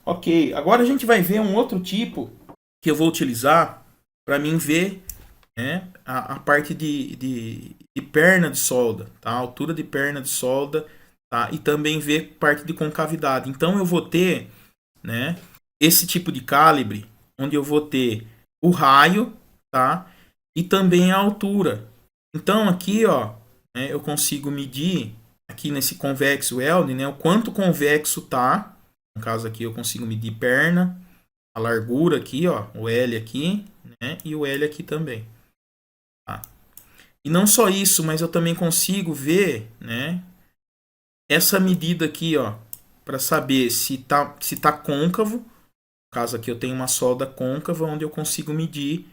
Ok, agora a gente vai ver um outro tipo que eu vou utilizar para mim ver, né, a parte de perna de solda, tá? A altura de perna de solda, tá? E também ver parte de concavidade. Então eu vou ter, né, esse tipo de calibre, onde eu vou ter o raio, tá? E também a altura. Então aqui, ó, né, eu consigo medir aqui nesse convexo weld, né, o quanto convexo tá. No caso aqui eu consigo medir perna, a largura aqui, ó, o L aqui, né, e o L aqui também. Tá? E não só isso, mas eu também consigo ver, né, essa medida aqui, ó, para saber se tá côncavo. No caso aqui eu tenho uma solda côncava onde eu consigo medir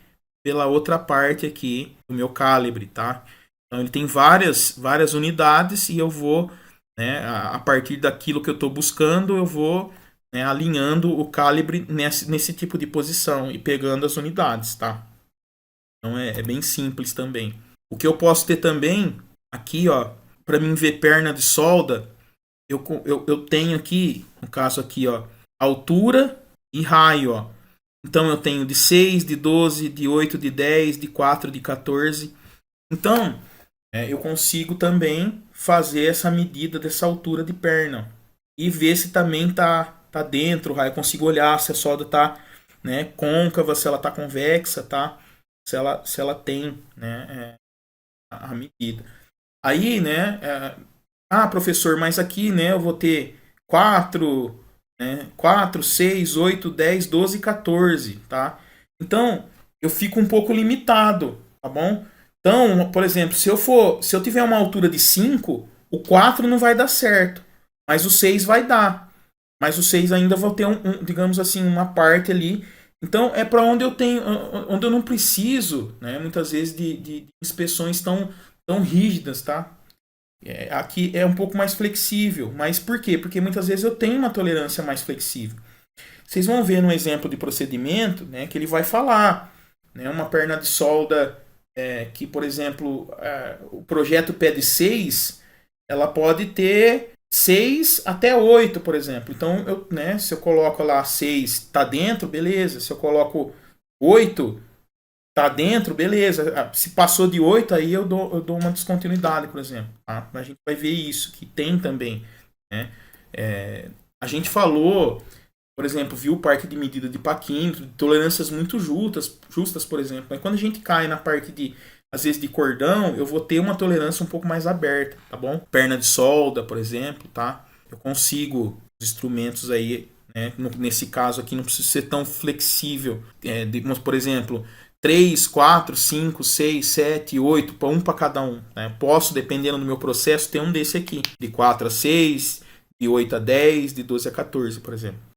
pela outra parte aqui do meu calibre, tá? Então ele tem várias unidades e eu vou, né, a partir daquilo que eu estou buscando, eu vou, né, alinhando o calibre nesse tipo de posição e pegando as unidades, tá? Então é bem simples também. O que eu posso ter também aqui, ó, para mim ver perna de solda, eu tenho aqui, no caso aqui, ó, altura e raio, ó. Então eu tenho de 6, de 12, de 8, de 10, de 4, de 14. Então, eu consigo também fazer essa medida dessa altura de perna e ver se também tá dentro, eu consigo olhar se a solda tá, né, côncava, se ela tá convexa, tá? Se ela tem, né, a medida. Aí, né, professor, mas aqui, né, eu vou ter 4, né, 4, 6, 8, 10, 12, 14, tá? Então, eu fico um pouco limitado, tá bom? Então, por exemplo, se eu tiver uma altura de 5, o 4 não vai dar certo, mas o 6 vai dar. Mas o 6 ainda vou ter digamos assim, uma parte ali. Então, é para onde eu tenho, onde eu não preciso, né, muitas vezes de inspeções tão rígidas, tá? Aqui é um pouco mais flexível. Mas por quê? Porque muitas vezes eu tenho uma tolerância mais flexível. Vocês vão ver no exemplo de procedimento, né, que ele vai falar, né, uma perna de solda que, por exemplo, o projeto pede 6, ela pode ter 6 até 8, por exemplo. Então, né, se eu coloco lá 6 está dentro, beleza. Se eu coloco 8 tá dentro, beleza. Se passou de 8, aí eu dou uma descontinuidade, por exemplo. Tá? A gente vai ver isso, que tem também. Né? A gente falou, por exemplo, viu o parque de medida de paquímetro, de tolerâncias muito justas, por exemplo. Mas quando a gente cai na parte de, às vezes, de cordão, eu vou ter uma tolerância um pouco mais aberta, tá bom? Perna de solda, por exemplo, tá? Eu consigo os instrumentos aí, né? Nesse caso aqui não precisa ser tão flexível. Por exemplo, 3, 4, 5, 6, 7, 8, um para cada um. Né? Posso, dependendo do meu processo, ter um desse aqui. De 4 a 6, de 8 a 10, de 12 a 14, por exemplo.